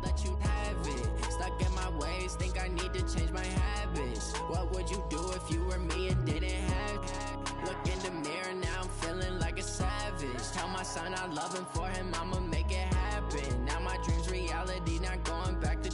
let you have it. Stuck in my ways, think I need to change my habits. What would you do if you were me and didn't have it? Look in the mirror, now I'm feeling like a savage. Tell my son I love him, for him I'ma make it happen. Now my dream's reality, not going back to.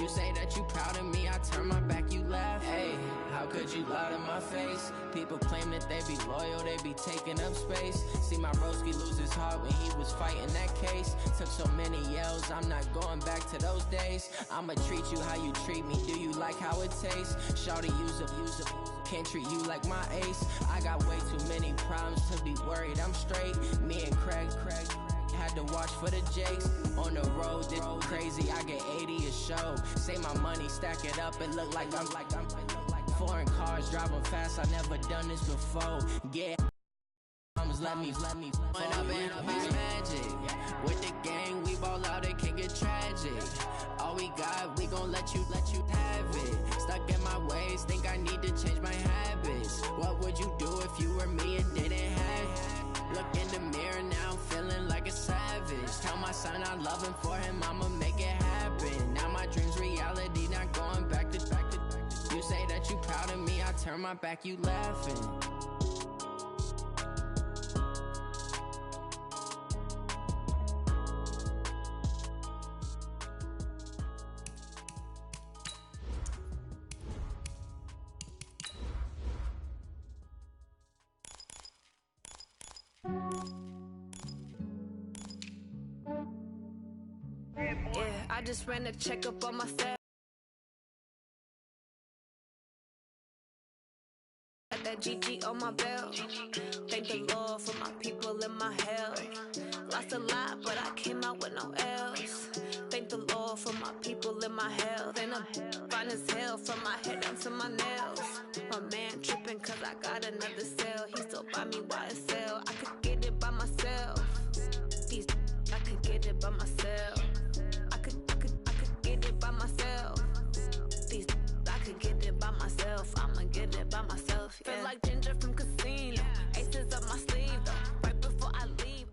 You say that you proud of me, I turn my back, you laugh. Hey, how could you lie to my face? People claim that they be loyal, they be taking up space. See my broski lose his heart when he was fighting that case. Took so many yells, I'm not going back to those days. I'ma treat you how you treat me, do you like how it tastes? Shawty use up, can't treat you like my ace. I got way too many problems to be worried, I'm straight. Me and Craig had to watch for the Jakes. On the road, this crazy, I get 80 a show. Say my money, stack it up, it look like I'm foreign cars, driving fast, I never done this before. Yeah, let me When I've been magic. With the gang, we ball out, it can get tragic. All we got, we gon' let you have it. Stuck in my ways, think I need to change my habits. What would you do if you were me and didn't have it? Look in the mirror, now I'm feeling like a savage. Tell my son I love him, for him I'ma make it happen. Now my dream's reality, not going back to. You say that you proud of me, I turn my back, you laughing. Yeah, I just ran a checkup on myself. Got that GG on my belt. Thank the Lord for my people in my health. Lost a lot, but I came out with no else. Thank the Lord for my people in my health. And I'm fine as hell from my head down to my nails. My man tripping cause I got another cell. He still buy me YSL. I could get it by myself. I could get it by myself. I could get it by myself. I could get it by myself. I'ma get it by myself. Yeah. Feel like Ginger from Casino. Aces up my sleeve though. Right before I leave.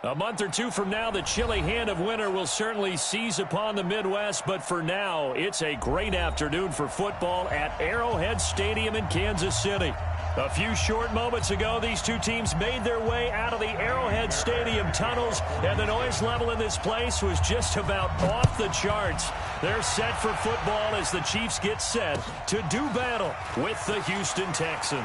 A month or two from now, the chilly hand of winter will certainly seize upon the Midwest. But for now, it's a great afternoon for football at Arrowhead Stadium in Kansas City. A few short moments ago, these two teams made their way out of the Arrowhead Stadium tunnels, and the noise level in this place was just about off the charts. They're set for football as the Chiefs get set to do battle with the Houston Texans.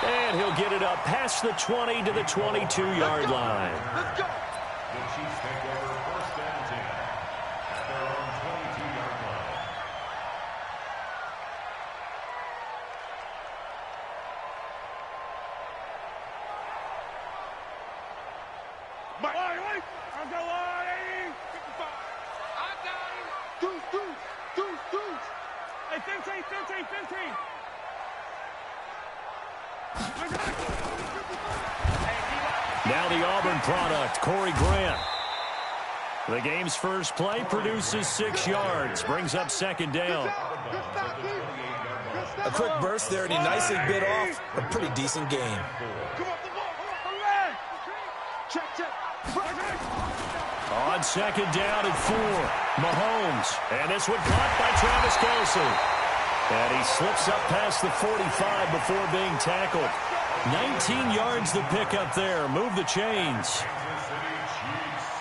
And he'll get it up past the 20 to the 22-yard line. Let's go. The Chiefs take over first and 10 at their own 22-yard line. Now the Auburn product, Corey Grant. The game's first play produces 6 yards, brings up second down. A quick burst there, and he nicely bit off a pretty decent game. On second down and 4, Mahomes. And this one blocked by Travis Kelce. And he slips up past the 45 before being tackled. 19 yards the pickup there. Move the chains.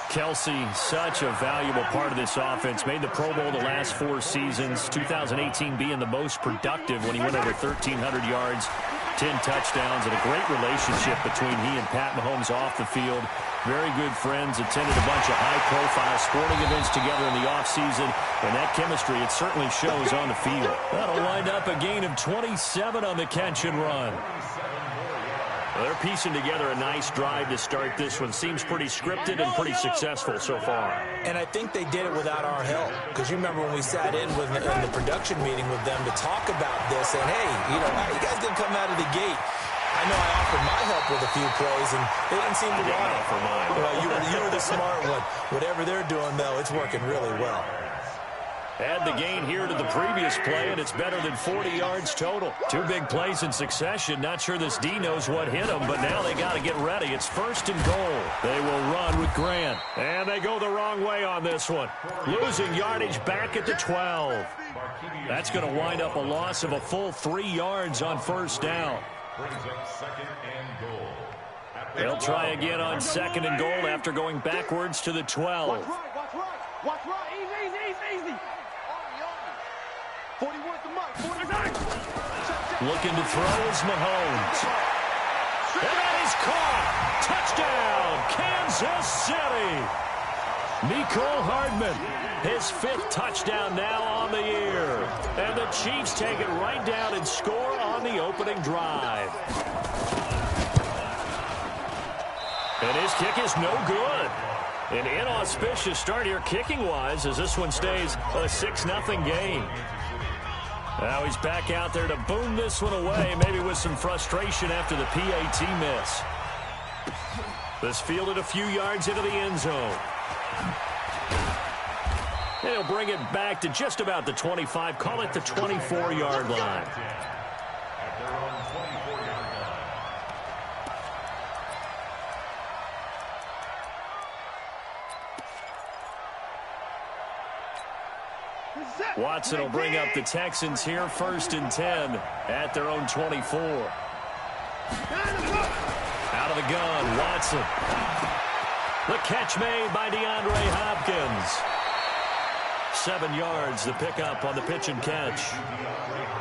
Kelce, such a valuable part of this offense. Made the Pro Bowl the last 4 seasons. 2018 being the most productive when he went over 1,300 yards, 10 touchdowns, and a great relationship between he and Pat Mahomes off the field. Very good friends, attended a bunch of high-profile sporting events together in the offseason, and that chemistry, it certainly shows on the field. That'll wind up a gain of 27 on the catch and run. Well, they're piecing together a nice drive to start this one. Seems pretty scripted and pretty successful so far. And I think they did it without our help. Because you remember when we sat in the production meeting with them to talk about this, and hey, you know, how you guys didn't come out of the gate? I know I offered my help with a few plays, and they didn't seem to want it. Well, you were the smart one. Whatever they're doing, though, it's working really well. Add the gain here to the previous play, and it's better than 40 yards total. Two big plays in succession. Not sure this D knows what hit him, but now they got to get ready. It's 1st and goal. They will run with Grant. And they go the wrong way on this one. Losing yardage back at the 12. That's going to wind up a loss of a full 3 yards on 1st down. Brings up 2nd and goal. They'll try again on 2nd and goal after going backwards to the 12. Watch right. Easy. 41's the mark. 49. Looking to throw is Mahomes. And that is caught. Touchdown, Kansas City. Mecole Hardman, his 5th touchdown now on the year. And the Chiefs take it right down and score on the opening drive. And his kick is no good. An inauspicious start here kicking-wise as this one stays a 6-0 game. Now he's back out there to boom this one away, maybe with some frustration after the PAT miss. This fielded a few yards into the end zone. And he'll bring it back to just about the 25, call it the 24-yard line. Watson will bring up the Texans here, 1st and 10 at their own 24. Out of the gun, Watson. The catch made by DeAndre Hopkins. 7 yards, the pickup on the pitch and catch.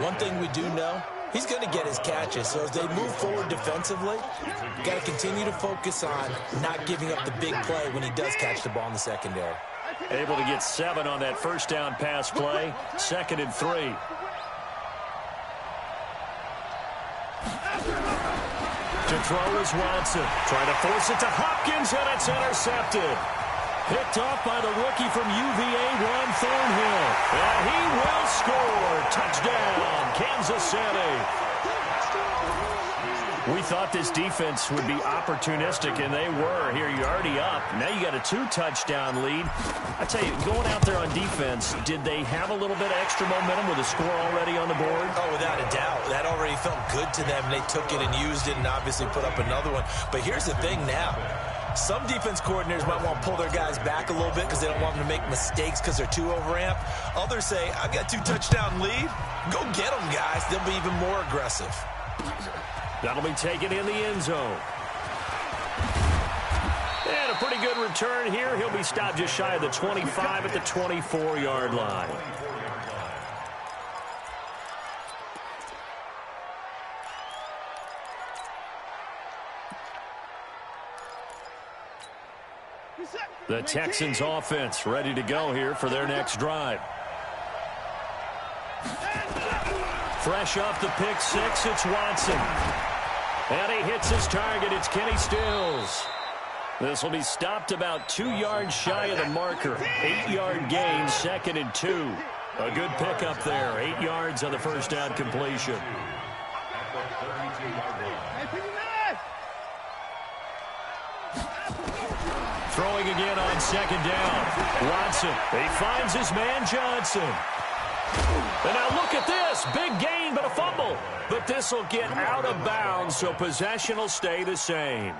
One thing we do know, he's going to get his catches. So as they move forward defensively, got to continue to focus on not giving up the big play when he does catch the ball in the secondary. Able to get 7 on that 1st down pass play. 2nd and 3. To throw is Watson. Trying to force it to Hopkins, and it's intercepted. Picked off by the rookie from UVA, Juan Thornhill. And he will score. Touchdown, Kansas City. We thought this defense would be opportunistic, and they were. Here, you're already up. Now you got a 2-touchdown lead. I tell you, going out there on defense, did they have a little bit of extra momentum with a score already on the board? Oh, without a doubt. That already felt good to them. They took it and used it and obviously put up another one. But here's the thing now. Some defense coordinators might want to pull their guys back a little bit because they don't want them to make mistakes because they're too overamped. Others say, I've got 2-touchdown lead. Go get them, guys. They'll be even more aggressive. That'll be taken in the end zone. And a pretty good return here. He'll be stopped just shy of the 25 at the 24-yard line. The Texans offense ready to go here for their next drive. Fresh off the pick six, it's Watson. And he hits his target. It's Kenny Stills. This will be stopped about 2 yards shy of the marker. 8-yard gain, 2nd and 2. A good pickup there. 8 yards on the first down completion. Throwing again on 2nd down. Watson, he finds his man Johnson. And now look at this. Big gain, but a fumble. But this will get out of bounds, so possession will stay the same.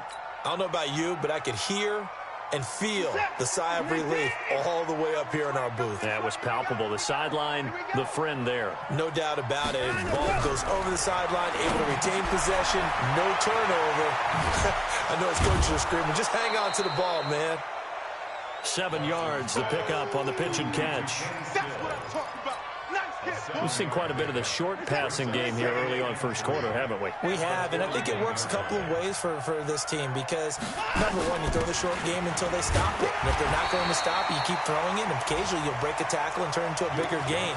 I don't know about you, but I could hear and feel the sigh of relief all the way up here in our booth. That was palpable. The sideline, the friend there. No doubt about it. Ball goes over the sideline, able to retain possession, no turnover. I know his coaches are screaming, just hang on to the ball, man. 7 yards, the pickup on the pitch and catch. We've seen quite a bit of the short passing game here early on first quarter, haven't we? We have, and I think it works a couple of ways for this team because, number one, you throw the short game until they stop it. And if they're not going to stop it, you keep throwing it, and occasionally you'll break a tackle and turn it into a bigger gain.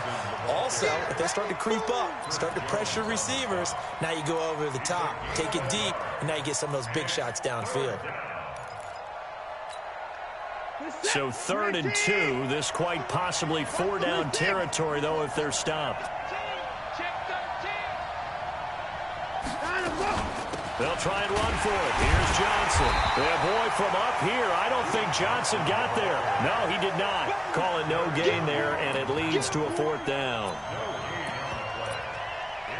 Also, if they start to creep up, start to pressure receivers, now you go over the top, take it deep, and now you get some of those big shots downfield. So 3rd and 2, this quite possibly 4-down territory, though, if they're stopped. They'll try and run for it. Here's Johnson. Yeah, boy, from up here, I don't think Johnson got there. No, he did not. Call it no gain there, and it leads to a 4th down.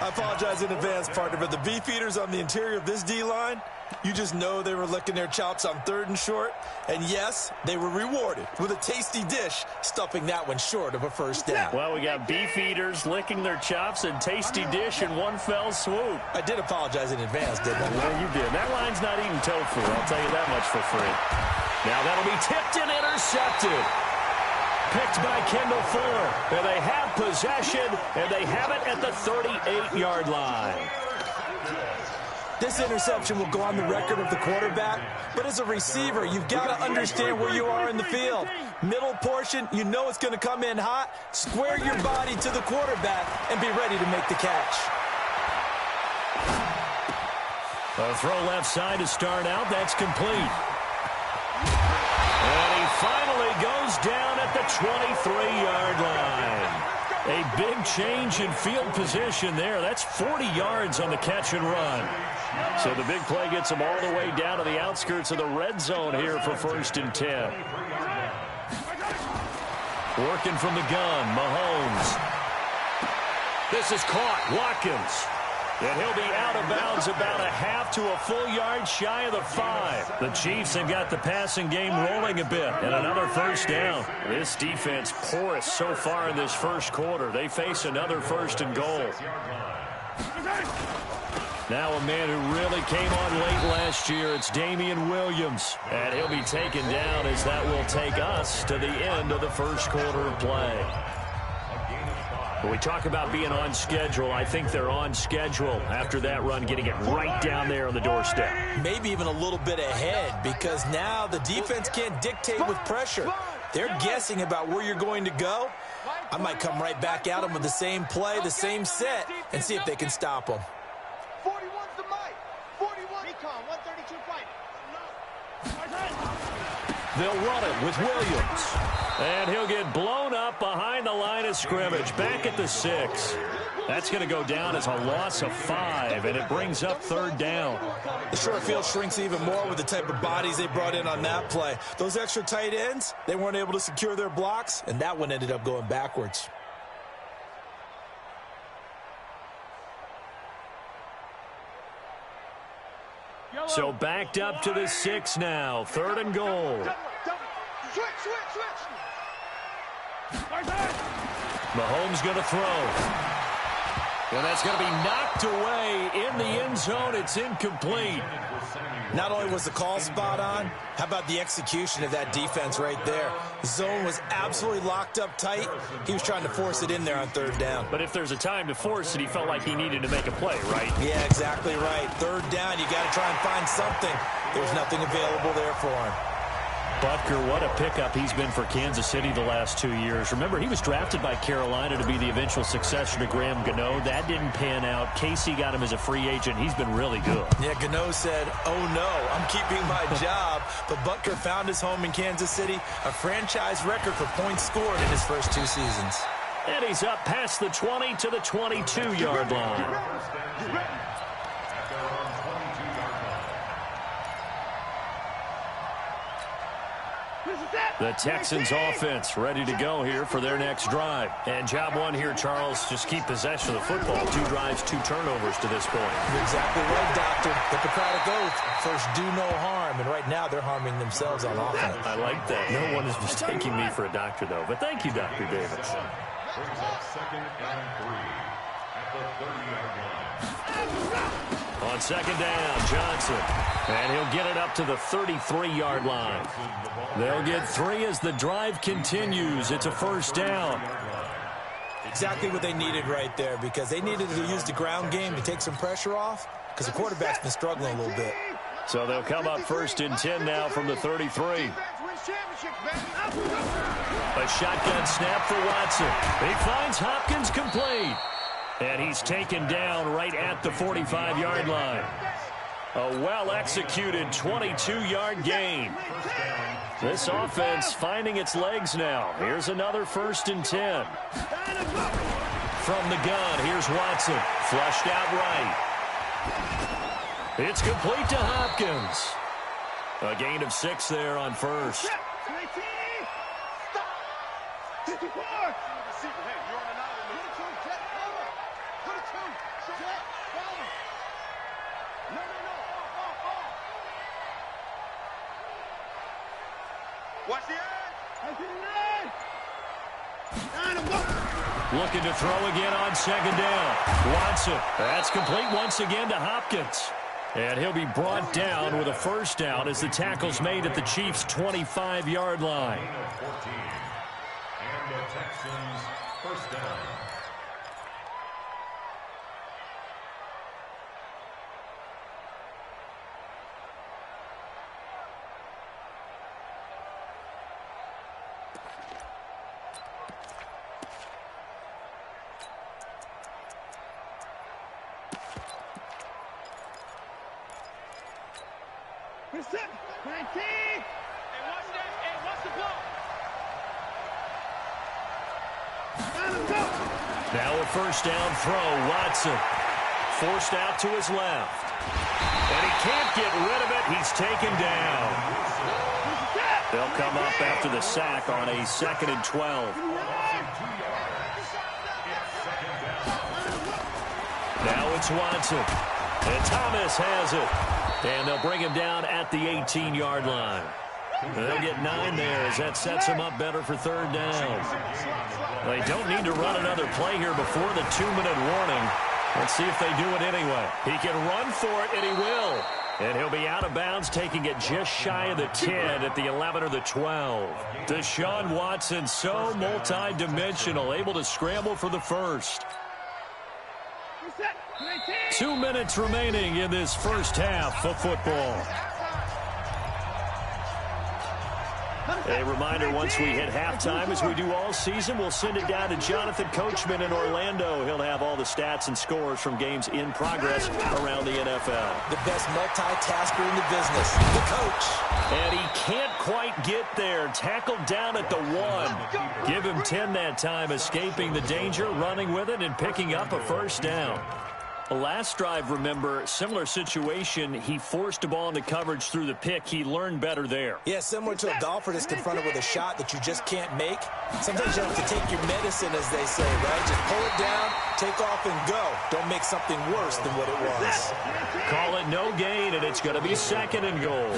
I apologize in advance, partner, but the beefeaters on the interior of this D-line, you just know they were licking their chops on 3rd and short. And yes, they were rewarded with a tasty dish, stuffing that one short of a 1st down. Well, we got beefeaters licking their chops and tasty dish in one fell swoop. I did apologize in advance, didn't I? Well, you did. That line's not eating tofu, I'll tell you that much for free. Now that'll be tipped and intercepted. Picked by Kendall Fuller. And they have possession, and they have it at the 38-yard line. This interception will go on the record of the quarterback, but as a receiver, you've got to understand where you are in the field. Middle portion, you know it's going to come in hot. Square your body to the quarterback and be ready to make the catch. A throw left side to start out. That's complete. And he finally goes down at the 23-yard line. A big change in field position there. That's 40 yards on the catch and run. So the big play gets him all the way down to the outskirts of the red zone here for 1st and 10. Working from the gun, Mahomes. This is caught, Watkins. And he'll be out of bounds about a half to a full yard shy of the 5. The Chiefs have got the passing game rolling a bit. And another 1st down. This defense porous so far in this 1st quarter. They face another 1st and goal. Now a man who really came on late last year, it's Damian Williams. And he'll be taken down as that will take us to the end of the 1st quarter of play. When we talk about being on schedule, I think they're on schedule after that run, getting it right down there on the doorstep. Maybe even a little bit ahead, because now the defense can't dictate with pressure. They're guessing about where you're going to go. I might come right back at them with the same play, the same set, and see if they can stop them. 41's the mic. 41. Recon, 132 fight. They'll run it with Williams. And he'll get blown up behind the line of scrimmage, back at the 6. That's going to go down as a loss of 5, and it brings up 3rd down. The short field shrinks even more with the type of bodies they brought in on that play. Those extra tight ends, they weren't able to secure their blocks, and that one ended up going backwards. So backed up to the 6 now. 3rd and goal. Switch. Mahomes going to throw. And that's going to be knocked away in the end zone. It's incomplete. Not only was the call spot on, how about the execution of that defense right there? The zone was absolutely locked up tight. He was trying to force it in there on 3rd down. But if there's a time to force it, he felt like he needed to make a play, right? Yeah, exactly right. 3rd down, you got to try and find something. There's nothing available there for him. Butker, what a pickup he's been for Kansas City the last 2 years. Remember, he was drafted by Carolina to be the eventual successor to Graham Gano. That didn't pan out. Casey got him as a free agent. He's been really good. Yeah, Gano said, oh no, I'm keeping my job. But Butker found his home in Kansas City, a franchise record for points scored in his first 2 seasons. And he's up past the 20 to the 22-yard line. The Texans offense ready to go here for their next drive. And job one here, Charles, just keep possession of the football. 2 drives, 2 turnovers to this point. You're exactly right, Doctor. Hippocratic oath. First, do no harm. And right now, they're harming themselves on offense. I like that. No one is mistaking me for a doctor, though. But thank you, Dr. Davis. Brings up 2nd and 3 at the 30-yard line. On 2nd down, Johnson. And he'll get it up to the 33-yard line. They'll get 3 as the drive continues. It's a 1st down. Exactly what they needed right there, because they needed to use the ground game to take some pressure off, because the quarterback's been struggling a little bit. So they'll come up 1st and 10 now from the 33. A shotgun snap for Watson. He finds Hopkins complete. And he's taken down right at the 45-yard line. A well-executed 22-yard gain. This offense finding its legs now. Here's another 1st and 10. From the gun, here's Watson. Flushed out right. It's complete to Hopkins. A gain of 6 there on first. Watch the edge. Looking to throw again on second down. Watson. That's complete once again to Hopkins. And he'll be brought down with a first down as the tackle's made at the Chiefs' 25-yard line. And the Texans first down. Set. 19. Hey, watch that. Hey, watch the block. Now a first down throw. Watson forced out to his left. And he can't get rid of it. He's taken down. They'll come up after the sack on a 2nd and 12. Now it's Watson. And Thomas has it. And they'll bring him down at the 18-yard line. They'll get 9 there as that sets him up better for third down. They don't need to run another play here before the 2-minute warning. Let's see if they do it anyway. He can run for it, and he will. And he'll be out of bounds, taking it just shy of the 10 at the 11 or the 12. Deshaun Watson, so multi-dimensional, able to scramble for the first. 2 minutes remaining in this first half of football. A reminder, once we hit halftime, as we do all season, we'll send it down to Jonathan Coachman in Orlando. He'll have all the stats and scores from games in progress around the NFL. The best multitasker in the business, the coach. And he can't quite get there. Tackled down at the 1. Give him 10 that time, escaping the danger, running with it, and picking up a first down. Last drive, remember, similar situation. He forced a ball into coverage through the pick. He learned better there. Yeah, similar to a golfer that's confronted with a shot that you just can't make. Sometimes you have to take your medicine, as they say, right? Just pull it down, take off, and go. Don't make something worse than what it was. Call it no gain, and it's going to be 2nd and goal.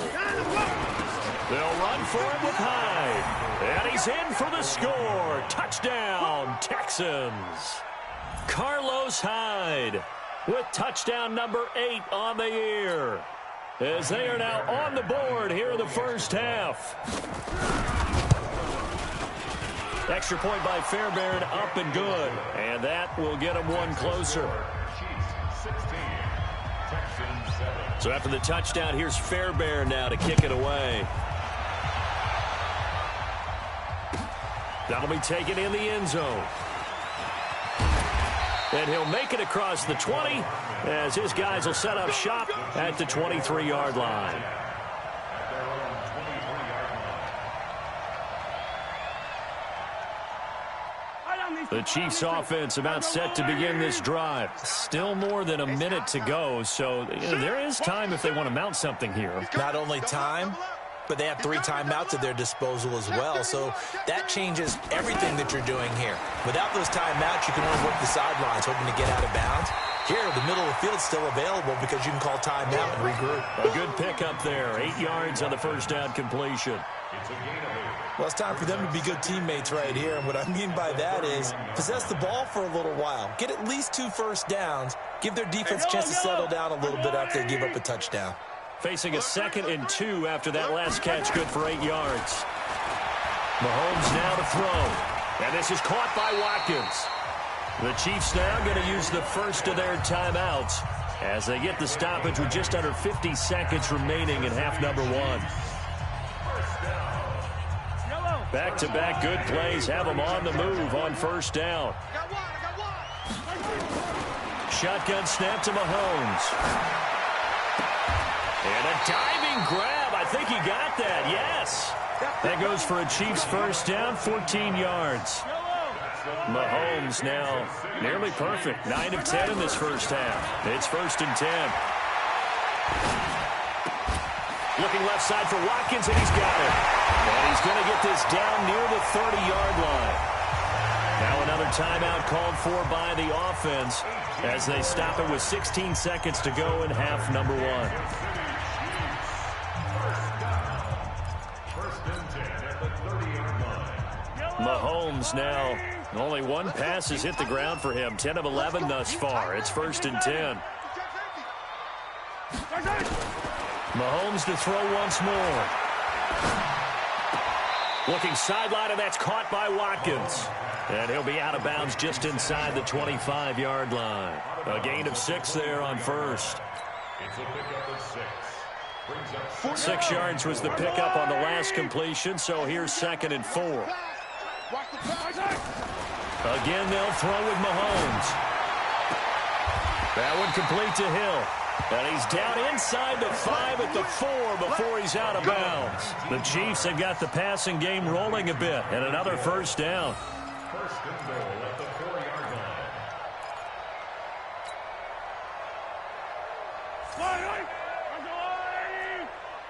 They'll run for it with Hyde. And he's in for the score. Touchdown, Texans. Carlos Hyde with touchdown number 8 on the year, as they are now on the board here in the first half. Extra point by Fairbairn, up and good. And that will get them one closer. So after the touchdown, here's Fairbairn now to kick it away. That'll be taken in the end zone. And he'll make it across the 20 as his guys will set up shop at the 23-yard line. The Chiefs offense about set to begin this drive. Still more than a minute to go, so there is time if they want to mount something here. Not only time, but they have 3 timeouts at their disposal as well. So that changes everything that you're doing here. Without those timeouts, you can only work the sidelines, hoping to get out of bounds. Here, the middle of the field's still available because you can call timeout and regroup. A good pickup there. 8 yards on the first down completion. Well, it's time for them to be good teammates right here. And what I mean by that is possess the ball for a little while. Get at least 2 first downs. Give their defense a chance to settle down a little bit after they give up a touchdown. Facing a 2nd and 2 after that last catch, good for 8 yards. Mahomes now to throw. And this is caught by Watkins. The Chiefs now going to use the first of their timeouts as they get the stoppage with just under 50 seconds remaining in half number 1. Back-to-back good plays have them on the move on first down. Shotgun snap to Mahomes. And a diving grab. I think he got that. Yes. That goes for a Chiefs first down, 14 yards. Mahomes now nearly perfect. 9 of 10 in this first half. It's 1st and 10. Looking left side for Watkins, and he's got it. And he's going to get this down near the 30-yard line. Now another timeout called for by the offense as they stop it with 16 seconds to go in half number 1. Mahomes now, only one pass has hit the ground for him. 10 of 11 thus far. It's 1st and 10. Mahomes to throw once more. Looking sideline, and that's caught by Watkins. And he'll be out of bounds just inside the 25-yard line. A gain of 6 there on first. It's a pickup of 6. 6 yards was the pickup on the last completion, so here's 2nd and 4. Again, they'll throw with Mahomes. That one complete to Hill. And he's down inside the 5 at the 4 before he's out of bounds. The Chiefs have got the passing game rolling a bit, and another first down. 1st and goal at the 4-yard line.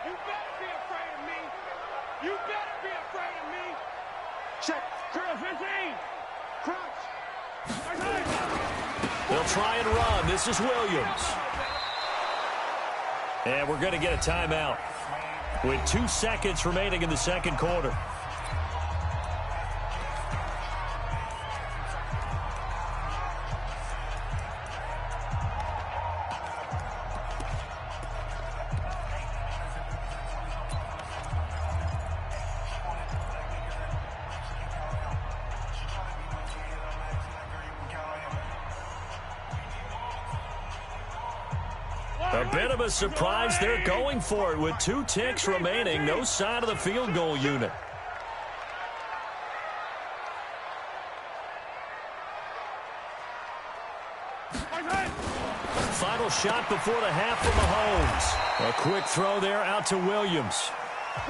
You better be afraid of me. You better be afraid of me. Check. Curl 15. Crunch. They'll try and run. This is Williams. And we're going to get a timeout with 2 seconds remaining in the second quarter. A bit of a surprise. They're going for it with 2 ticks remaining. No sign of the field goal unit. Final shot before the half for Mahomes. A quick throw there out to Williams.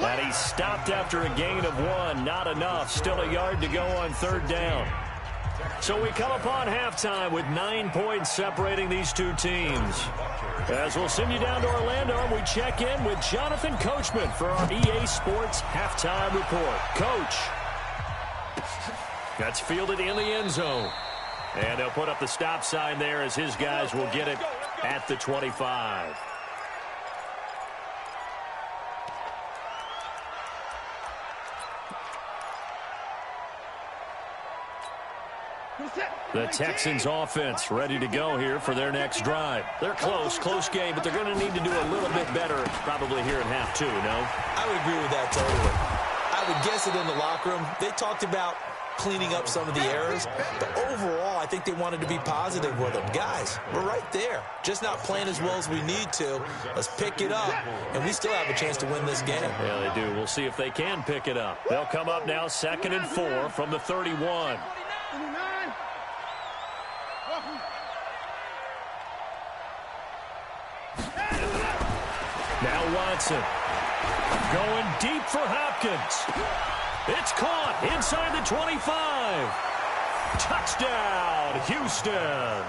And he stopped after a gain of 1. Not enough. Still a yard to go on 3rd down. So we come upon halftime with 9 points separating these two teams. As we'll send you down to Orlando, and we check in with Jonathan Coachman for our EA Sports Halftime Report. Coach. That's fielded in the end zone. And they'll put up the stop sign there as his guys will get it at the 25. The Texans offense ready to go here for their next drive. They're close game, but they're going to need to do a little bit better probably here in half 2, no? I would agree with that totally. I would guess it in the locker room. They talked about cleaning up some of the errors, but overall, I think they wanted to be positive with them. Guys, we're right there. Just not playing as well as we need to. Let's pick it up, and we still have a chance to win this game. Yeah, they do. We'll see if they can pick it up. They'll come up now 2nd and 4 from the 31. Now Watson going deep for Hopkins. It's caught inside the 25. Touchdown, Houston.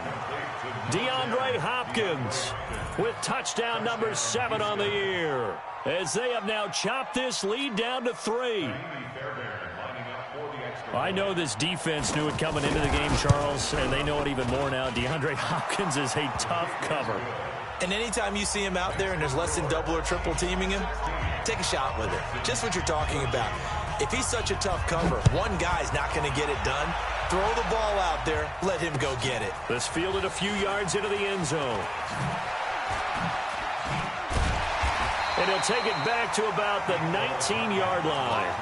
DeAndre Hopkins with touchdown number 7 on the year, as they have now chopped this lead down to 3. I know this defense knew it coming into the game, Charles, and they know it even more now. DeAndre Hopkins is a tough cover. And anytime you see him out there and there's less than double or triple teaming him, take a shot with it. Just what you're talking about. If he's such a tough cover, one guy's not going to get it done. Throw the ball out there. Let him go get it. This fielded a few yards into the end zone. And he'll take it back to about the 19-yard line.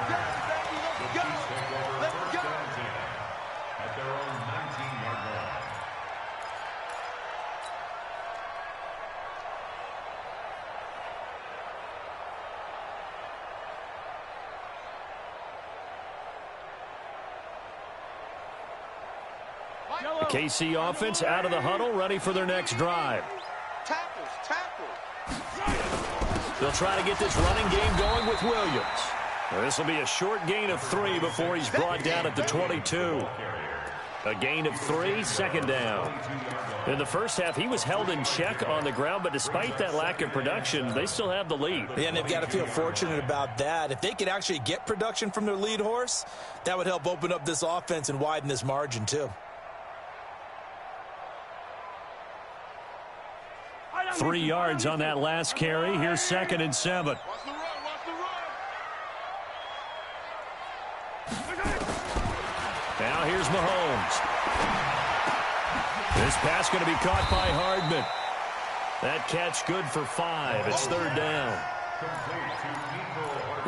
The KC offense out of the huddle, ready for their next drive. They'll try to get this running game going with Williams. This will be a short gain of 3 before he's brought down at the 22. A gain of 3, 2nd down. In the first half, he was held in check on the ground, but despite that lack of production, they still have the lead. Yeah, and they've got to feel fortunate about that. If they could actually get production from their lead horse, that would help open up this offense and widen this margin too. 3 yards on that last carry. Here's 2nd and 7. Now here's Mahomes. This pass going to be caught by Hardman. That catch good for 5. It's 3rd down.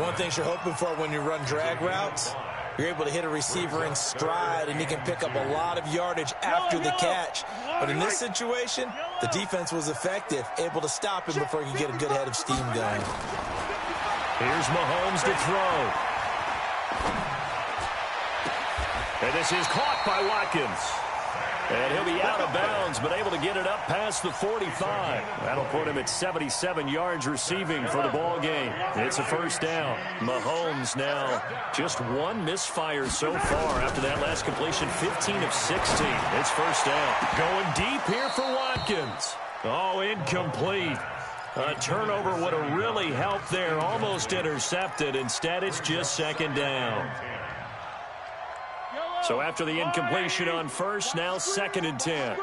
One thing you're hoping for when you run drag routes, you're able to hit a receiver in stride, and he can pick up a lot of yardage after the catch. But in this situation, the defense was effective, able to stop him before he could get a good head of steam going. Here's Mahomes to throw. And this is caught by Watkins. And he'll be out of bounds, but able to get it up past the 45. That'll put him at 77 yards receiving for the ball game. It's a 1st down. Mahomes now just 1 misfire so far after that last completion, 15 of 16. It's 1st down. Going deep here for Watkins. Oh, incomplete. A turnover would have really helped there. Almost intercepted. Instead, it's just 2nd down. So after the incompletion on 1st, now 2nd and 10.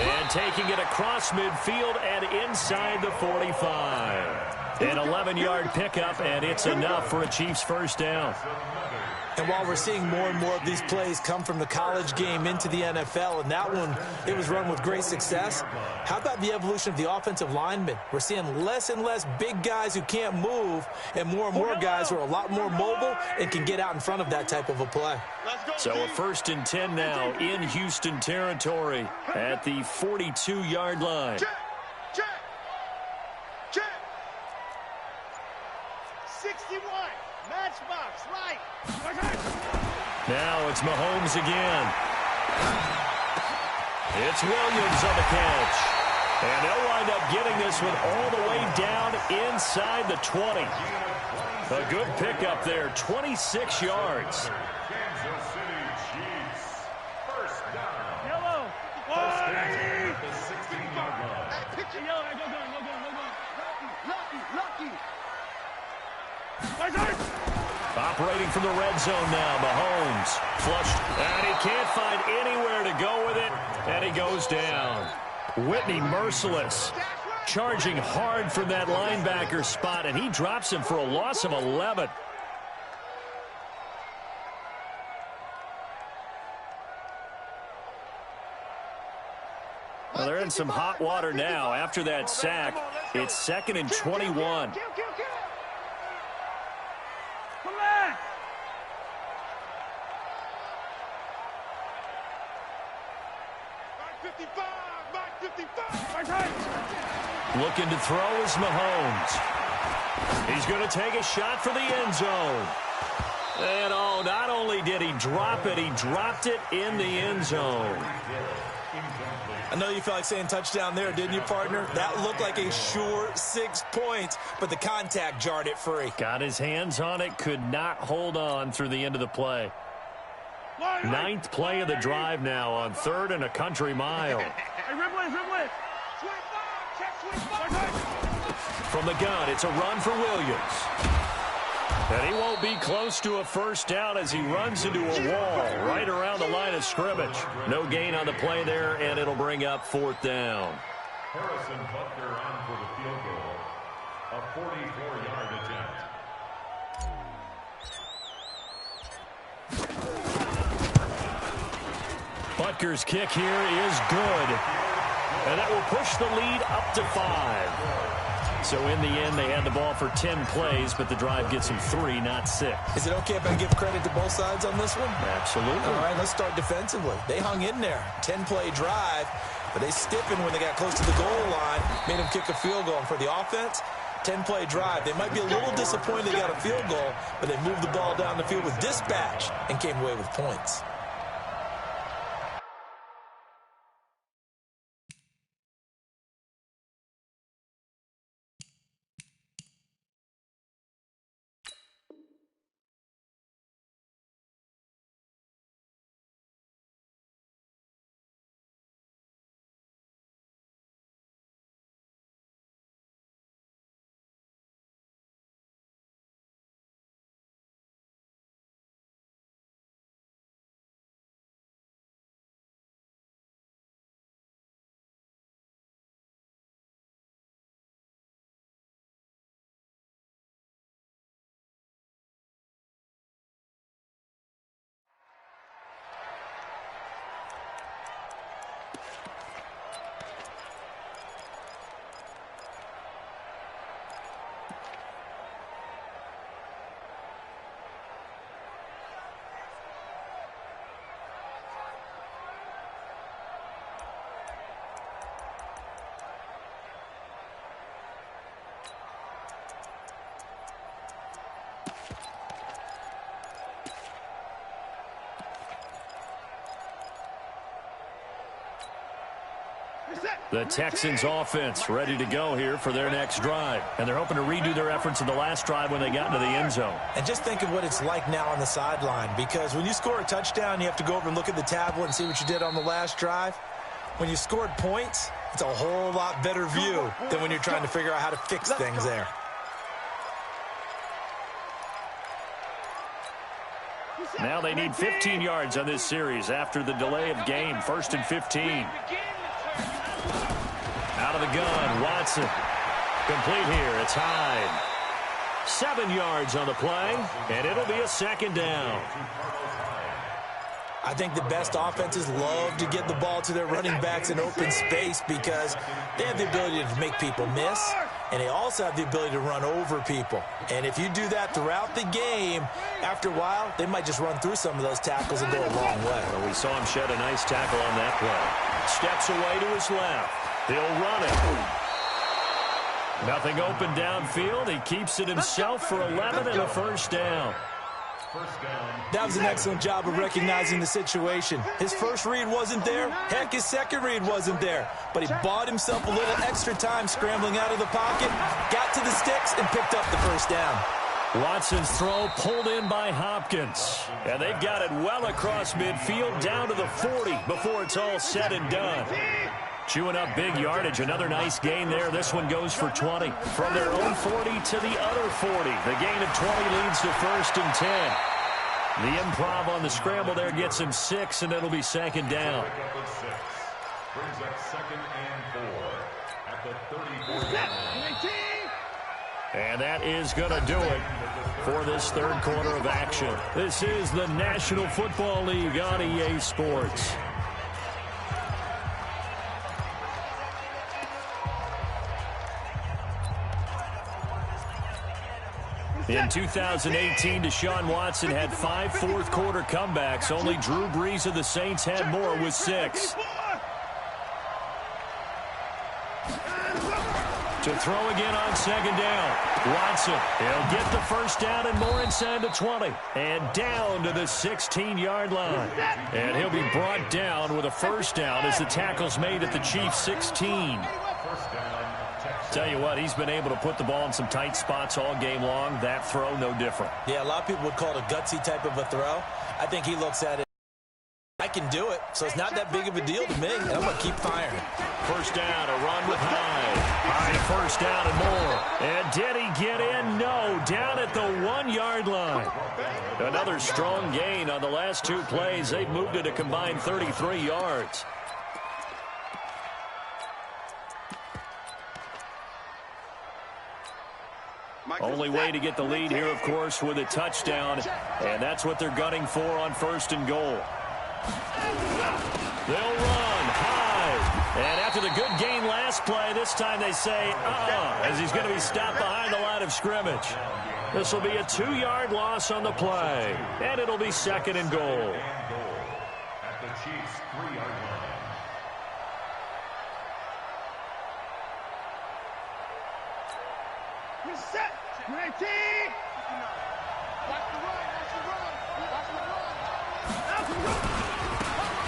And taking it across midfield and inside the 45. An 11-yard pickup, and it's enough for a Chiefs 1st down. And while we're seeing more and more of these plays come from the college game into the NFL, and that one, it was run with great success, how about the evolution of the offensive linemen? We're seeing less and less big guys who can't move, and more guys who are a lot more mobile and can get out in front of that type of a play. So a 1st and 10 now in Houston territory at the 42-yard line. Check. 61. Matchbox, right. Now it's Mahomes again. It's Williams on the catch. And they'll wind up getting this one all the way down inside the 20. A good pickup there, 26 yards. Kansas City Chiefs. 1st down. Yellow. At the 16-yard line. Picture yellow. Go. Lucky. Operating from the red zone now, Mahomes flushed, and he can't find anywhere to go with it, and he goes down. Whitney merciless, charging hard from that linebacker spot, and he drops him for a loss of 11. Well, they're in some hot water now. After that sack, it's 2nd and 21. Kill. Come back. Mark 55. Looking to throw is Mahomes. He's going to take a shot for the end zone. And oh, not only did he drop it, he dropped it in the end zone. I know you felt like saying touchdown there, didn't you, partner? That looked like a sure 6 points, but the contact jarred it free. Got his hands on it, could not hold on through the end of the play. 9th play of the drive now on 3rd and a country mile. From the gun, it's a run for Williams. And he won't be close to a 1st down as he runs into a wall right around the line of scrimmage. No gain on the play there, and it'll bring up 4th down. Harrison Butker on for the field goal. A 44-yard attempt. Butker's kick here is good. And that will push the lead up to 5. So in the end, they had the ball for 10 plays, but the drive gets them 3, not 6. Is it okay if I give credit to both sides on this one? Absolutely. All right, let's start defensively. They hung in there. 10-play drive, but they stiffened when they got close to the goal line, made them kick a field goal. And for the offense, 10-play drive. They might be a little disappointed they got a field goal, but they moved the ball down the field with dispatch and came away with points. The Texans offense ready to go here for their next drive. And they're hoping to redo their efforts in the last drive when they got into the end zone. And just think of what it's like now on the sideline, because when you score a touchdown, you have to go over and look at the tablet and see what you did on the last drive. When you scored points, it's a whole lot better view than when you're trying to figure out how to fix things there. Now they need 15 yards on this series after the delay of game. 1st and 15. Out of the gun, Watson. Complete here, it's Hyde. 7 yards on the play, and it'll be a 2nd down. I think the best offenses love to get the ball to their running backs in open space because they have the ability to make people miss, and they also have the ability to run over people. And if you do that throughout the game, after a while, they might just run through some of those tackles and go a long way. Well, we saw him shed a nice tackle on that play. Steps away to his left. He'll run it. Nothing open downfield. He keeps it himself for 11 and a 1st down. That was an excellent job of recognizing the situation. His first read wasn't there. Heck, his second read wasn't there. But he bought himself a little extra time scrambling out of the pocket, got to the sticks, and picked up the 1st down. Watson's throw pulled in by Hopkins. And they've got it well across midfield down to the 40 before it's all said and done. Chewing up big yardage. Another nice gain there. This one goes for 20. From their own 40 to the other 40. The gain of 20 leads to 1st and 10. The improv on the scramble there gets him 6, and it'll be 2nd down. Brings up 2nd and 4 at the 34. And that is going to do it for this 3rd quarter of action. This is the National Football League on EA Sports. In 2018, Deshaun Watson had 5 fourth-quarter comebacks. Only Drew Brees of the Saints had more with 6. To throw again on 2nd down. Watson, he'll get the 1st down and more inside the 20. And down to the 16-yard line. And he'll be brought down with a 1st down as the tackle's made at the Chiefs' 16. Tell you what, he's been able to put the ball in some tight spots all game long. That throw, no different. Yeah, a lot of people would call it a gutsy type of a throw. I think he looks at it, I can do it, so it's not that big of a deal to me. I'm going to keep firing. 1st down, a run with Hyde. Hyde 1st down and more. And did he get in? No, down at the 1-yard line. Another strong gain on the last 2 plays. They've moved it a combined 33 yards. Only way to get the lead here, of course, with a touchdown. And that's what they're gunning for on 1st and goal. They'll run high. And after the good gain last play, this time they say, as he's going to be stopped behind the line of scrimmage. This will be a 2-yard loss on the play. And it'll be 2nd and goal. At the Chiefs' 3-yard line. Set. 19.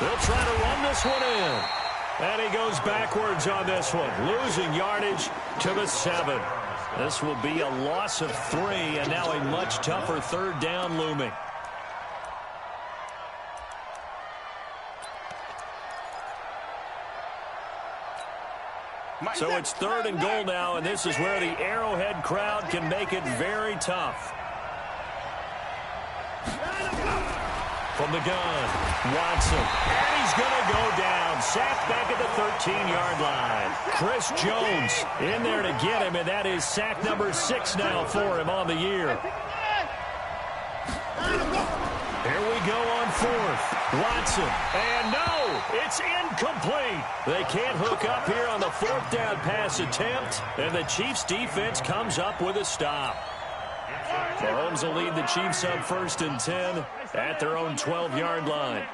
They'll try to run this one in. And he goes backwards on this one, losing yardage to the 7. This will be a loss of 3, and now a much tougher 3rd down looming. So it's 3rd and goal now, and this is where the Arrowhead crowd can make it very tough. From the gun, Watson, and he's going to go down. Sacked back at the 13-yard line. Chris Jones in there to get him, and that is sack number 6 now for him on the year. Here we go on 4th. Watson, and no, it's incomplete. They can't hook up here on the 4th down pass attempt, and the Chiefs defense comes up with a stop. Mahomes will lead the Chiefs up 1st and 10 at their own 12-yard line.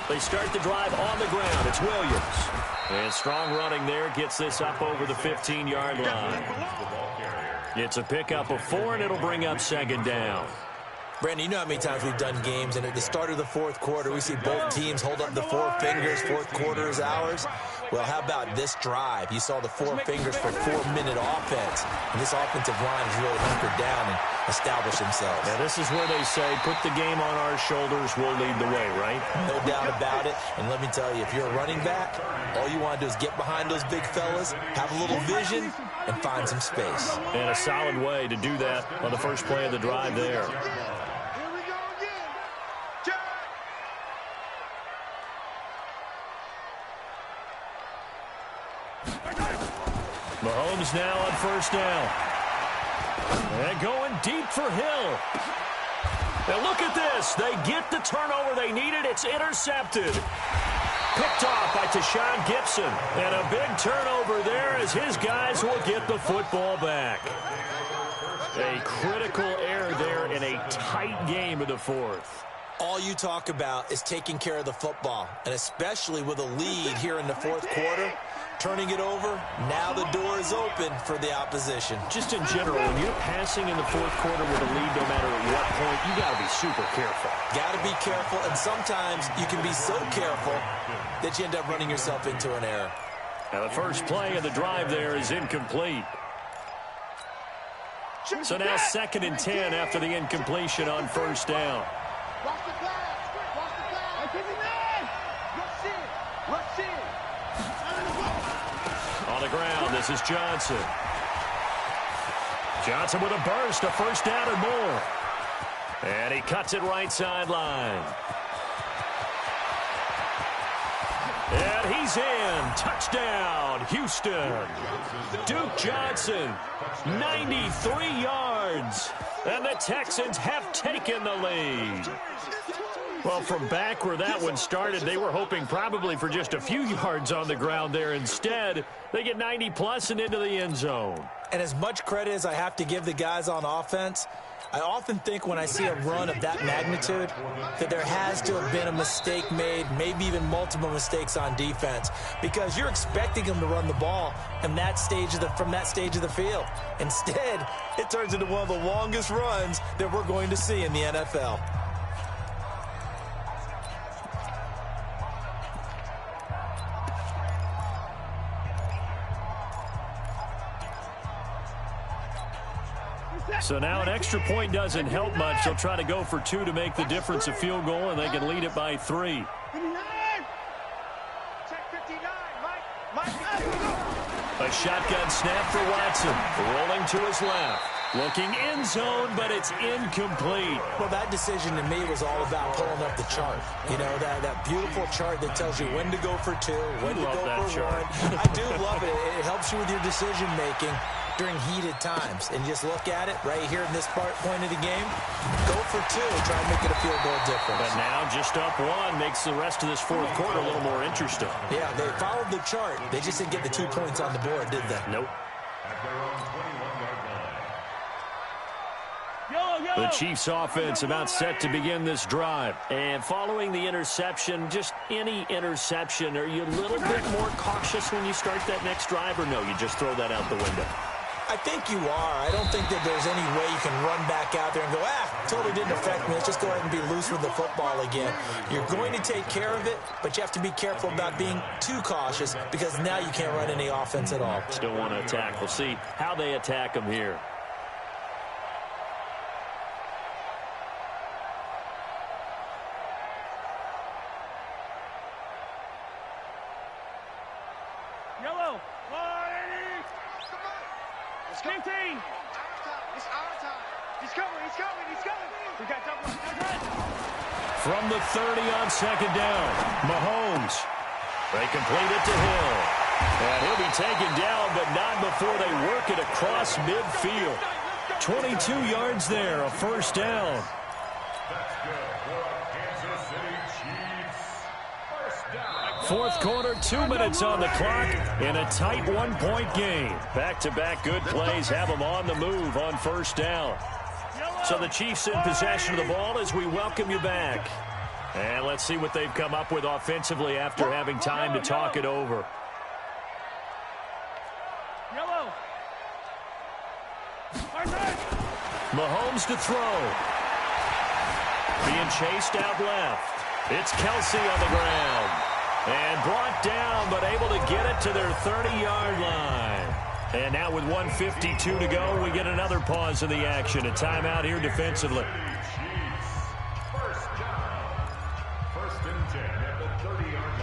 They start the drive on the ground. It's Williams. And strong running there gets this up over the 15-yard line. It's a pickup of 4, and it'll bring up 2nd down. Brandon, you know how many times we've done games, and at the start of the fourth quarter, we see both teams hold up the four fingers, fourth quarter is ours. Well, how about this drive? You saw the four fingers for 4-minute offense, and this offensive line has really hunkered down and established themselves. Now, this is where they say, put the game on our shoulders, we'll lead the way, right? No doubt about it, and let me tell you, if you're a running back, all you want to do is get behind those big fellas, have a little vision, and find some space. And a solid way to do that on the first play of the drive there. Mahomes now on first down. And going deep for Hill. Now look at this. They get the turnover they needed. It's intercepted. Picked off by Tashawn Gibson. And a big turnover there as his guys will get the football back. A critical error there in a tight game of the fourth. All you talk about is taking care of the football, and especially with a lead here in the fourth quarter, turning it over, now the door is open for the opposition. Just in general, when you're passing in the fourth quarter with a lead, no matter at what point, you got to be super careful. Got to be careful, and sometimes you can be so careful that you end up running yourself into an error. Now the first play of the drive there is incomplete. So now 2nd and 10 after the incompletion on first down. Watch the flags. Watch the flags. Hey, man. Rush in. On the ground, this is Johnson. Johnson with a burst, a first down and more. And he cuts it right sideline. And he's in. Touchdown, Houston. Duke Johnson, 93 yards. And the Texans have taken the lead. Well, from back where that one started, they were hoping probably for just a few yards on the ground there. Instead, they get 90-plus and into the end zone. And as much credit as I have to give the guys on offense, I often think when I see a run of that magnitude that there has to have been a mistake made, maybe even multiple mistakes on defense, because you're expecting them to run the ball from that stage of the field. Instead, it turns into one of the longest runs that we're going to see in the NFL. So now an extra point doesn't help much. They'll try to go for 2 to make the difference a field goal, and they can lead it by 3. A shotgun snap for Watson. Rolling to his left. Looking end zone, but it's incomplete. Well, that decision to me was all about pulling up the chart. You know, that beautiful chart that tells you when to go for 2, when to go for 1. I do love it. It helps you with your decision-making during heated times. And just look at it right here in this point of the game. Go for 2. Try and make it a field goal difference. But now just up 1 makes the rest of this fourth quarter a little more interesting. Yeah, they followed the chart. They just didn't get the 2 points on the board, did they? Nope. At their own 21-yard line. The Chiefs offense about set to begin this drive. And following the interception, just any interception, are you a little bit more cautious when you start that next drive, or no, you just throw that out the window? I think you are. I don't think that there's any way you can run back out there and go, totally didn't affect me. Let's just go ahead and be loose with the football again. You're going to take care of it, but you have to be careful about being too cautious because now you can't run any offense at all. Still want to attack. We'll see how they attack them here. Yellow. 180. 15. It's our time. He's coming. We got double. From the 30 on second down, Mahomes. They complete it to Hill. And he'll be taken down, but not before they work it across midfield. 22 yards there, a first down. That's good for Kansas City Chiefs. First down. Fourth quarter, 2 minutes on the clock in a tight 1-point game. Back-to-back good plays have them on the move on first down. So the Chiefs in possession of the ball as we welcome you back. And let's see what they've come up with offensively after having time to talk it over. Mahomes to throw. Being chased out left. It's Kelsey on the ground. And brought down, but able to get it to their 30-yard line. And now with 1:52 to go, we get another pause in the action. A timeout here defensively. First down. First and 10 at the 30-yard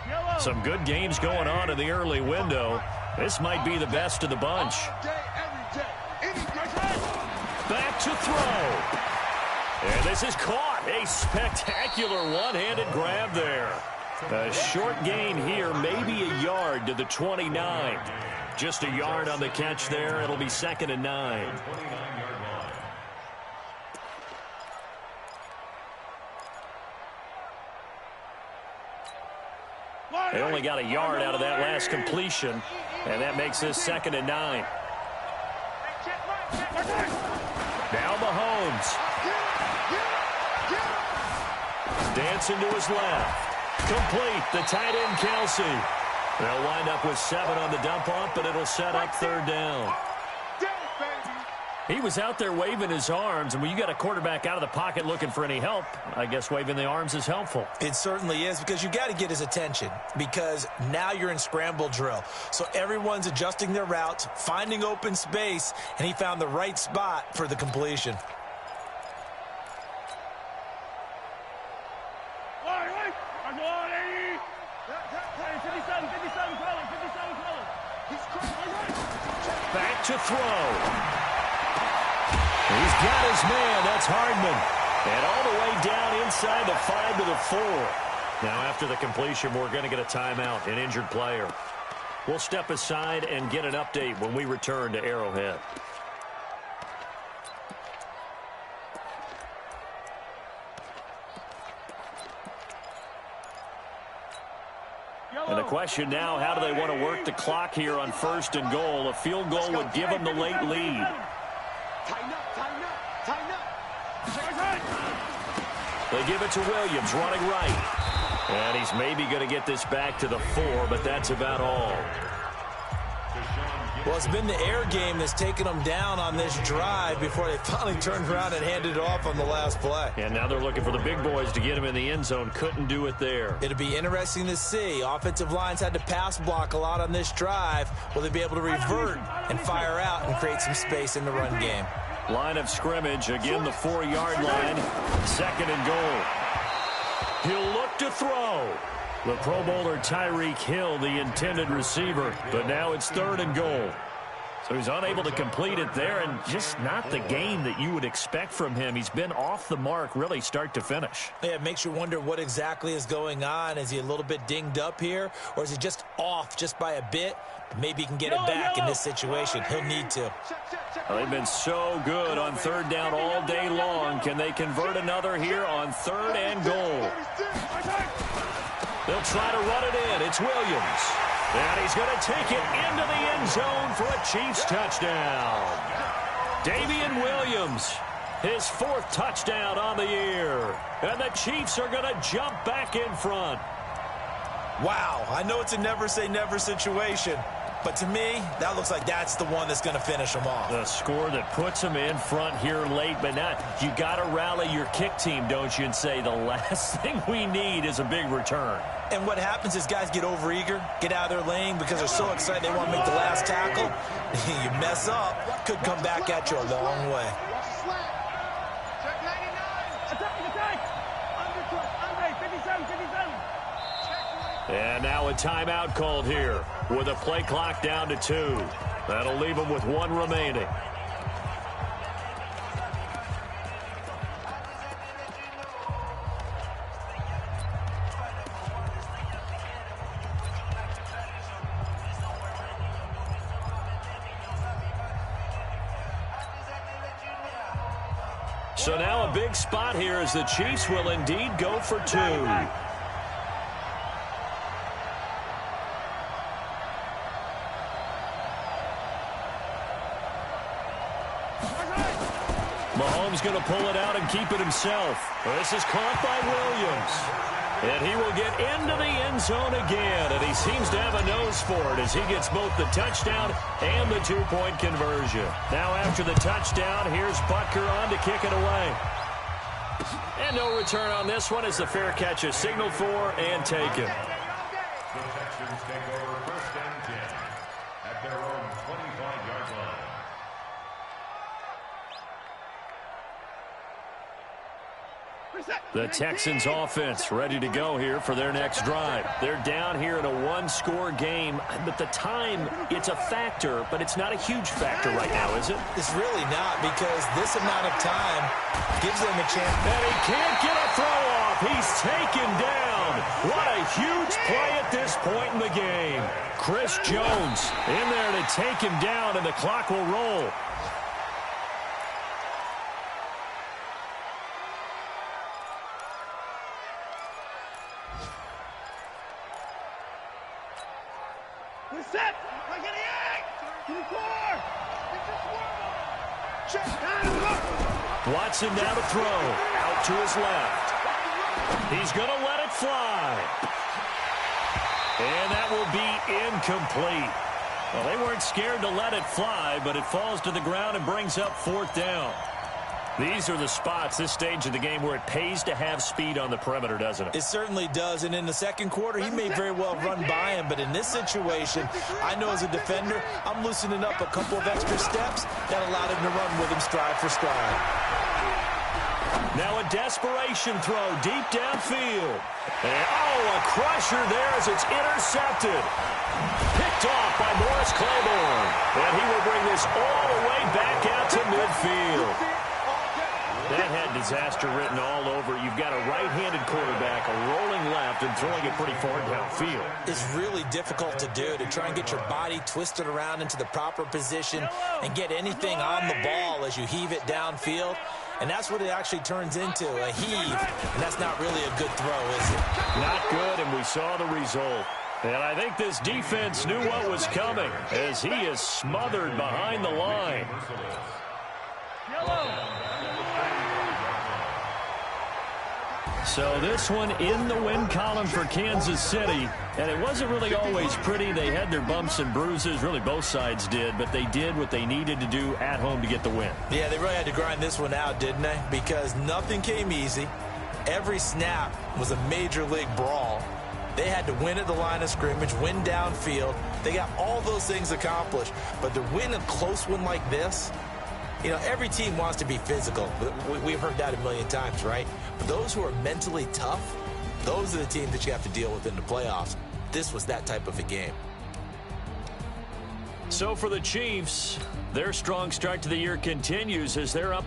line. Some good games going on in the early window. This might be the best of the bunch. Back to throw. And this is caught. A spectacular one-handed grab there. A short gain here, maybe a yard to the 29. Just a yard on the catch there. It'll be 2nd and 9. They only got a yard out of that last completion, and that makes this 2nd and 9. Now Mahomes. Dancing to his left. Complete. The tight end, Kelsey. They'll wind up with 7 on the dump-off, but it'll set up 3rd down. He was out there waving his arms, and when you got a quarterback out of the pocket looking for any help, I guess waving the arms is helpful. It certainly is, because you got to get his attention, because now you're in scramble drill. So everyone's adjusting their routes, finding open space, and he found the right spot for the completion. Back to throw. He's got his man. That's Hardman. And all the way down inside the 5 to the 4. Now after the completion, we're going to get a timeout, an injured player. We'll step aside and get an update when we return to Arrowhead. And the question now, how do they want to work the clock here on 1st and goal? A field goal would give them the late lead. They give it to Williams, running right. And he's maybe going to get this back to the 4, but that's about all. Well, it's been the air game that's taken them down on this drive before they finally turned around and handed it off on the last play. And now they're looking for the big boys to get him in the end zone. Couldn't do it there. It'll be interesting to see. Offensive lines had to pass block a lot on this drive. Will they be able to revert and fire out and create some space in the run game? Line of scrimmage, again the 4-yard line. 2nd and goal. He'll look to throw. The Pro Bowler Tyreek Hill, the intended receiver, but now it's 3rd and goal. So he's unable to complete it there, and just not the game that you would expect from him. He's been off the mark, really, start to finish. Yeah, it makes you wonder what exactly is going on. Is he a little bit dinged up here, or is he just off just by a bit? Maybe he can get it back in this situation. He'll need to. Well, they've been so good on 3rd down all day long. Can they convert another here on 3rd and goal? They'll try to run it in. It's Williams. And he's going to take it into the end zone for a Chiefs touchdown. Damian Williams, his 4th touchdown on the year. And the Chiefs are going to jump back in front. Wow, I know it's a never-say-never situation, but to me, that looks like that's the one that's going to finish them off. The score that puts them in front here late, but not. You got to rally your kick team, don't you, and say the last thing we need is a big return. And what happens is guys get overeager, get out of their lane because they're so excited they want to make the last tackle. You mess up, could come back at you a long way. And now a timeout called here with a play clock down to 2. That'll leave them with 1 remaining. So now a big spot here as the Chiefs will indeed go for 2. Mahomes going to pull it out and keep it himself. This is caught by Williams. And he will get into the end zone again, and he seems to have a nose for it as he gets both the touchdown and the two-point conversion. Now after the touchdown, here's Butker on to kick it away. And no return on this one as the fair catch is signaled for and taken. The Texans take over first and 10 at their own 25-yard line. The Texans offense ready to go here for their next drive. They're down here in a one-score game, but the time, it's a factor, but it's not a huge factor right now, is it? It's really not, because this amount of time gives them a chance. And he can't get a throw off. He's taken down. What a huge play at this point in the game. Chris Jones in there to take him down, and the clock will roll. Watson now to throw. Out to his left. He's going to let it fly. And that will be incomplete. Well, they weren't scared to let it fly, but it falls to the ground and brings up fourth down. These are the spots, this stage of the game, where it pays to have speed on the perimeter, doesn't it? It certainly does, and in the second quarter, he may very well run by him, but in this situation, I know as a defender, I'm loosening up a couple of extra steps that allowed him to run with him stride for stride. Now a desperation throw deep downfield. And, a crusher there as it's intercepted. Picked off by Morris Claiborne. And he will bring this all the way back out to midfield. That had disaster written all over. You've got a right-handed quarterback, a rolling left, and throwing it pretty far downfield. It's really difficult to do, to try and get your body twisted around into the proper position and get anything on the ball as you heave it downfield. And that's what it actually turns into, a heave. And that's not really a good throw, is it? Not good, and we saw the result. And I think this defense knew what was coming as he is smothered behind the line. So this one in the win column for Kansas City. And it wasn't really always pretty. They had their bumps and bruises. Really, both sides did. But they did what they needed to do at home to get the win. Yeah, they really had to grind this one out, didn't they? Because nothing came easy. Every snap was a major league brawl. They had to win at the line of scrimmage, win downfield. They got all those things accomplished. But to win a close one like this, you know, every team wants to be physical. We've heard that a million times, right? But those who are mentally tough, those are the teams that you have to deal with in the playoffs. This was that type of a game. So for the Chiefs, their strong start to the year continues as they're up